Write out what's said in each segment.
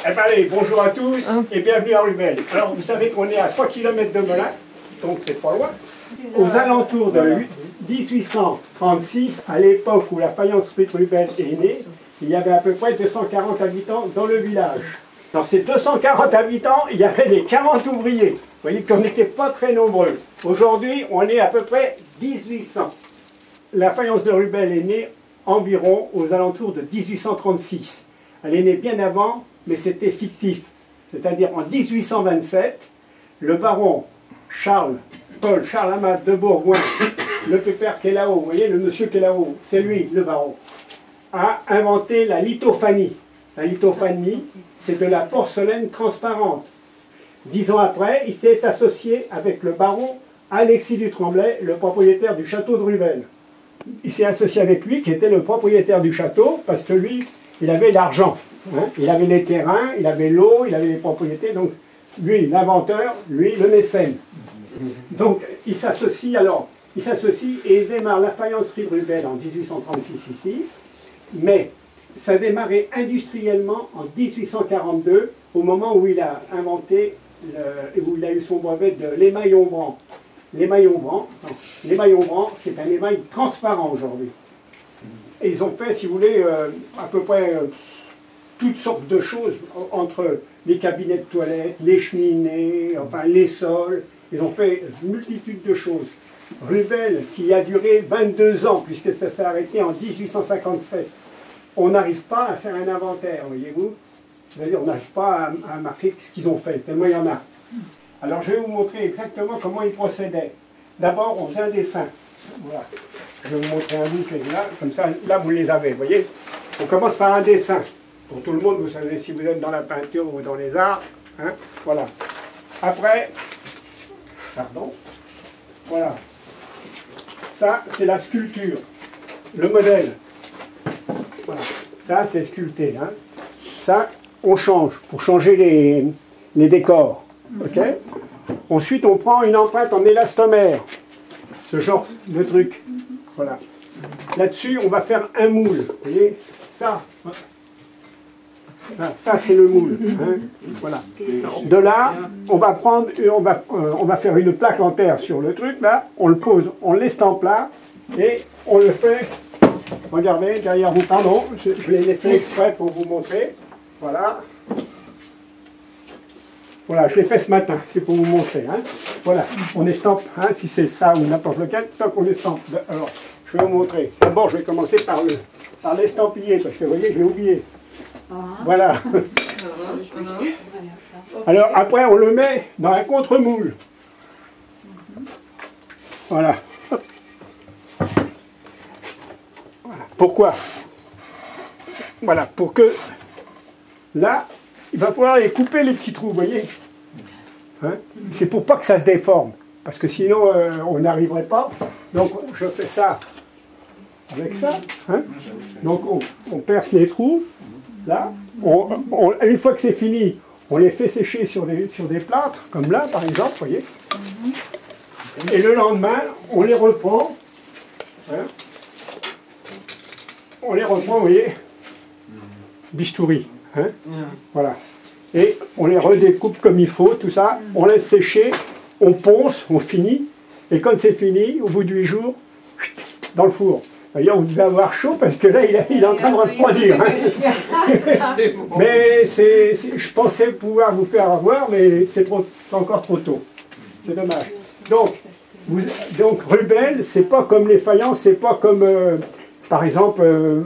Eh ben allez, bonjour à tous et bienvenue à Rubel. Alors vous savez qu'on est à 3 km de Melun, donc c'est pas loin. Aux alentours de 1836, à l'époque où la faïence Rubel est née, il y avait à peu près 240 habitants dans le village. Dans ces 240 habitants, il y avait les 40 ouvriers. Vous voyez qu'on n'était pas très nombreux. Aujourd'hui, on est à peu près 1800. La faïence de Rubel est née environ aux alentours de 1836. Elle est née bien avant, mais c'était fictif. C'est-à-dire en 1827, le baron Paul Charles Amat de Bourgoin, le pépère qui est là-haut, vous voyez, le monsieur qui est là-haut, c'est lui, le baron, a inventé la lithophanie. La lithophanie, c'est de la porcelaine transparente. 10 ans après, il s'est associé avec le baron Alexis du Tremblay, le propriétaire du château de Rubel. Il s'est associé avec lui, qui était le propriétaire du château, parce que lui, il avait l'argent. Hein, il avait les terrains, il avait l'eau, il avait les propriétés. Donc, lui, l'inventeur, lui, le mécène. Donc, il s'associe et il démarre la faïencerie de Rubel en 1836 ici. Mais ça a démarré industriellement en 1842, au moment où il a inventé, où il a eu son brevet de l'émail ombrant. L'émail ombrant, c'est un émail transparent aujourd'hui. Et ils ont fait, si vous voulez, à peu près toutes sortes de choses, entre les cabinets de toilettes, les cheminées, enfin les sols. Ils ont fait une multitude de choses. Rubel, qui a duré 22 ans, puisque ça s'est arrêté en 1857. On n'arrive pas à faire un inventaire, voyez-vous. C'est-à-dire, on n'arrive pas à marquer ce qu'ils ont fait, tellement il y en a. Alors, je vais vous montrer exactement comment ils procédaient. D'abord, on faisait un dessin. Voilà. Je vais vous montrer un bout qui est là, comme ça, là, vous les avez, vous voyez. On commence par un dessin. Pour tout le monde, vous savez, si vous êtes dans la peinture ou dans les arts, hein, voilà. Après, pardon, voilà. Ça, c'est la sculpture, le modèle. Voilà. Ça, c'est sculpté. Hein. Ça, on change, pour changer les décors. Ok. Ensuite, on prend une empreinte en élastomère. Ce genre de truc. Voilà. Là-dessus, on va faire un moule. Vous voyez, ça c'est le moule. Hein. Voilà. De là, on va faire une plaque en terre sur le truc. Là, on le pose, on l'estampe là, et on le fait. Regardez, derrière vous, pardon, je l'ai laissé exprès pour vous montrer. Voilà. Voilà, je l'ai fait ce matin, c'est pour vous montrer. Hein. Voilà, on estampe, hein, si c'est ça ou n'importe lequel, tant qu'on estampe. Alors, je vais vous montrer. D'abord, je vais commencer par l'estampiller, parce que vous voyez, je l'ai oublié. Voilà. Alors, après, on le met dans un contre-moule. Voilà. Voilà. Pourquoi? Voilà, pour que là, il va falloir les couper les petits trous, vous voyez. Hein? C'est pour pas que ça se déforme, parce que sinon on n'arriverait pas. Donc je fais ça avec ça. Hein? Donc on perce les trous, là. Une fois que c'est fini, on les fait sécher sur des plâtres, comme là par exemple, vous voyez. Et le lendemain, on les reprend. Hein? On les reprend, vous voyez, bistouri. Hein? Voilà. Et on les redécoupe comme il faut, tout ça. On laisse sécher, on ponce, on finit. Et quand c'est fini, au bout de 8 jours, dans le four. D'ailleurs, vous devez avoir chaud parce que là, il est en train de refroidir. Hein? Mais je pensais pouvoir vous faire avoir, mais c'est encore trop tôt. C'est dommage. Donc Rubel, c'est pas comme les faïences, c'est pas comme, par exemple,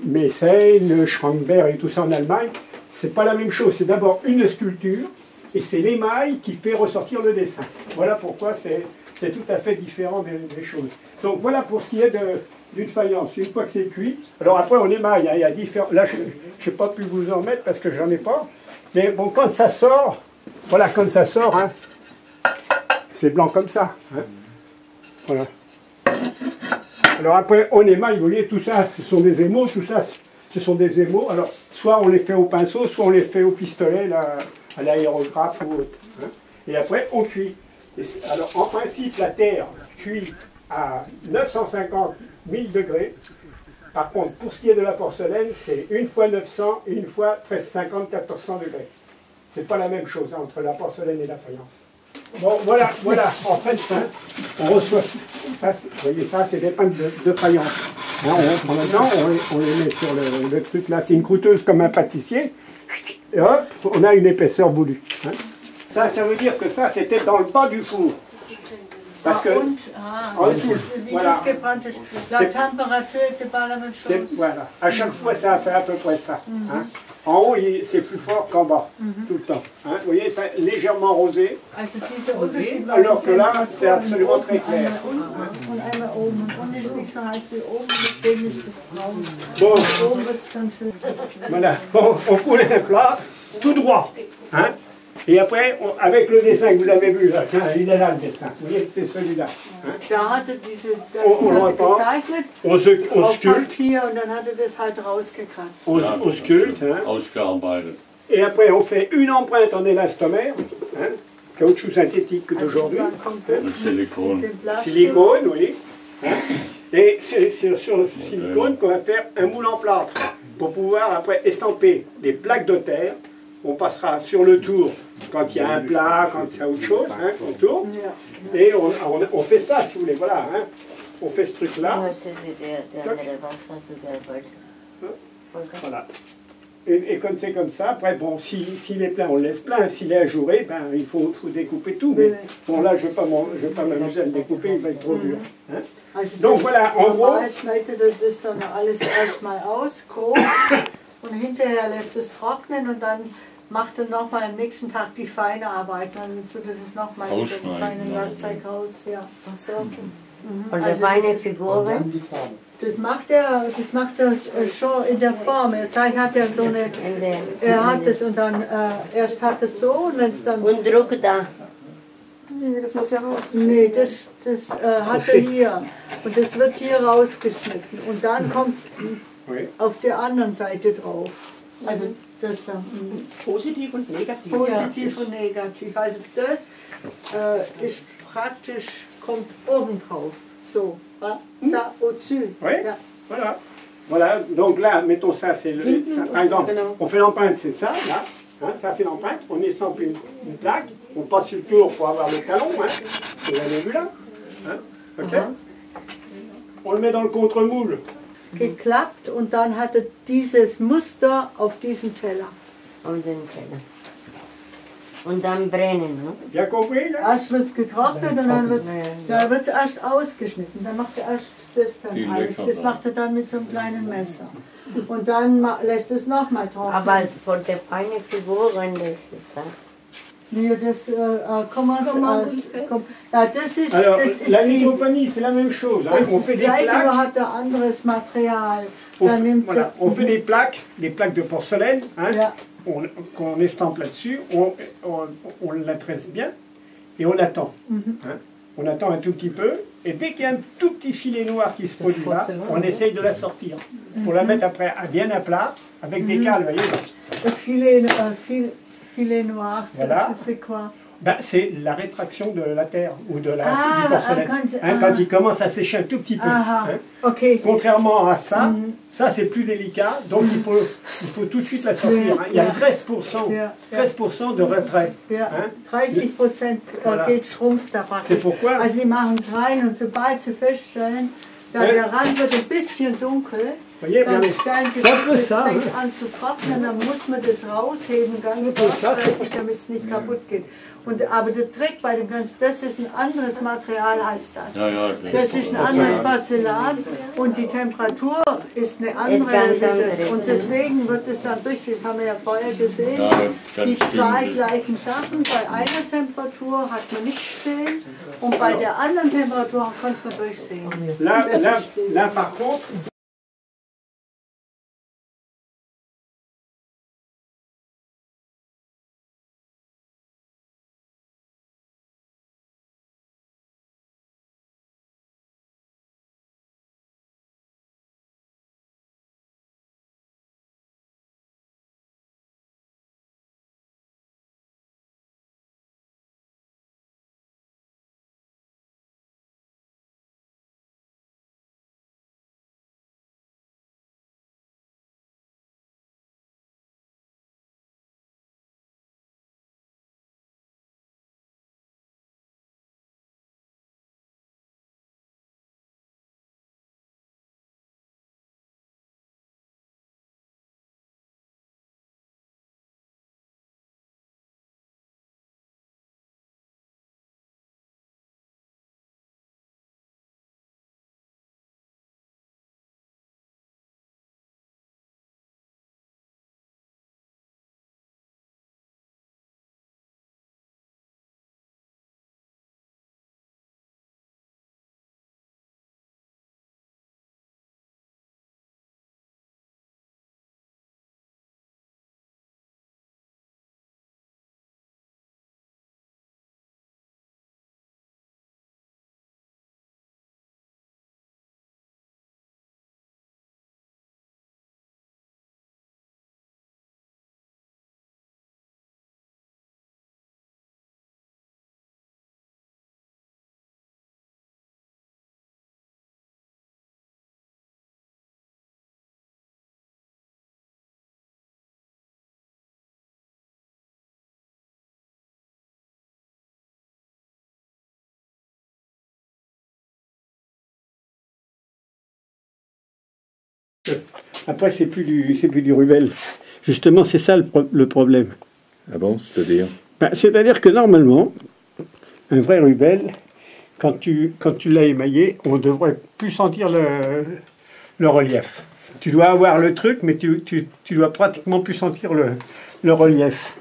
Meissen, Schrankberg et tout ça en Allemagne. C'est pas la même chose. C'est d'abord une sculpture et c'est l'émail qui fait ressortir le dessin. Voilà pourquoi c'est tout à fait différent des choses. Donc voilà pour ce qui est d'une faïence. Une fois que c'est cuit, alors après on émaille. Hein, il y a différents. Là, je n'ai pas pu vous en mettre parce que j'en ai pas. Mais bon, quand ça sort, voilà, quand ça sort, hein, c'est blanc comme ça. Hein, voilà. Alors après on émaille. Vous voyez, tout ça, ce sont des émaux, tout ça. Ce sont des émaux, alors soit on les fait au pinceau, soit on les fait au pistolet, là, à l'aérographe ou autre. Hein. Et après on cuit. Alors en principe la terre cuit à 950 000 degrés. Par contre pour ce qui est de la porcelaine, c'est une fois 900 et une fois 1350, 1400 degrés. c'est pas la même chose hein, entre la porcelaine et la faïence. Bon, voilà, en fait, on reçoit ça, vous voyez ça, c'est des pintes de faïence. Hein, maintenant, on les met sur le truc là, c'est une croûteuse comme un pâtissier, et hop, on a une épaisseur voulue. Hein. Ça veut dire que ça, c'était dans le bas du four. Parce que, en dessous, voilà. La température n'était pas la même chose. Voilà, à chaque fois, ça a fait à peu près ça. Hein. En haut, c'est plus fort qu'en bas, tout le temps. Hein. Vous voyez, c'est légèrement rosé, alors que là, c'est absolument très clair. Bon, voilà, on coule un plat tout droit. Hein. Et après, avec le dessin que vous avez vu, là, tiens, il est là le dessin, vous voyez, c'est celui-là. Hein. On l'entend, on sculpte. On sculpte. Hein. Et après, on fait une empreinte en élastomère, hein, caoutchouc synthétique d'aujourd'hui. Silicone, oui. Hein. Et c'est sur le silicone qu'on va faire un moule en plâtre pour pouvoir après estamper des plaques de terre. On passera sur le tour quand il y a un plat, quand c'est autre chose, hein, on tourne. Et on fait ça, si vous voulez, voilà. Hein. On fait ce truc-là. Voilà. Et comme c'est comme ça, après, bon, s'il est plein, on le laisse plein. S'il est ajouré, ben, il faut découper tout. Mais bon, là, je ne vais pas m'amuser à le découper, il va être trop dur. Hein. Donc voilà, en gros... Und hinterher lässt es trocknen und dann macht er nochmal am nächsten Tag die feine Arbeit. Dann tut er das nochmal mit dem feinen Werkzeug aus. Ja. So. Und die feine Figuren? Das macht er schon in der Form. Jetzt hat er so eine. Er hat es und dann erst hat es so und wenn es dann. Und Druck da. Nee, das muss ja raus. Nee, das hat er hier. Und das wird hier rausgeschnitten. Und dann kommt es. Auf der anderen Seite drauf. Also das da. Positiv und negativ. Positiv und negativ. Also das ist praktisch, kommt oben drauf. So. Ça au-dessus. Oui. Ja. Voilà. Donc là, mettons ça, c'est le. Par exemple, on fait l'empreinte, c'est ça, là. Hein, ça c'est l'empreinte. On estampe une plaque. On passe sur le tour pour avoir le talon. Hein. Vous l'avez vu là. Hein. Ok. On le met dans le contre-moule. Geklappt und dann hat er dieses Muster auf diesem Teller. Und den Teller. Und dann brennen, ne? Bien compris, là? Erst wird es getrocknet und dann wird es erst ausgeschnitten. Dann macht er erst das dann alles. Das macht er dann mit so einem kleinen Messer. Und dann lässt es nochmal trocknen. Aber von der feinen Figuren, das ist das. Nee, das, das ist, Alors, das ist la lithophanie, c'est la même chose. Hein. On fait des plaques. Hat ein anderes Material. On fait des plaques de porcelaine, hein, ja. qu'on estampe là-dessus, on la tresse bien et on attend. Hein. On attend un tout petit peu, et dès qu'il y a un tout petit filet noir qui se produit là, on essaye de la sortir. Pour la mettre après bien à plat, avec des cales, vous voyez. Filet noir, voilà. C'est quoi? Ben, c'est la rétraction de la terre ou de la du porcelaine. Quand il commence à sécher un tout petit peu. Hein. Okay. Contrairement à ça, ça c'est plus délicat, donc il faut tout de suite la sortir. Hein. Il y a 13% de retrait. Ja. Hein. 30% geht schrumpft dabei. C'est pourquoi. Also sie machen es rein und sobald sie feststellen, da der Rand wird ein bisschen dunkel, dann stellen sie das fängt an zu trocknen, dann muss man das rausheben, ganz sorgfältig, damit es nicht kaputt geht. Aber der Trick bei dem Ganzen, das ist ein anderes Material als das. Ja, das ist ein anderes Porzellan und die Temperatur ist eine andere. Und deswegen wird es dann durch, das haben wir ja vorher gesehen, die zwei gleichen Sachen. Bei einer Temperatur hat man nichts gesehen und bei der anderen Temperatur konnte man durchsehen. Là par contre, Après, c'est plus du rubel. Justement, c'est ça le problème. Ah bon, c'est-à-dire? Ben, c'est-à-dire que normalement, un vrai rubel, quand tu l'as émaillé, on devrait plus sentir le relief. Tu dois avoir le truc, mais tu dois pratiquement plus sentir le relief.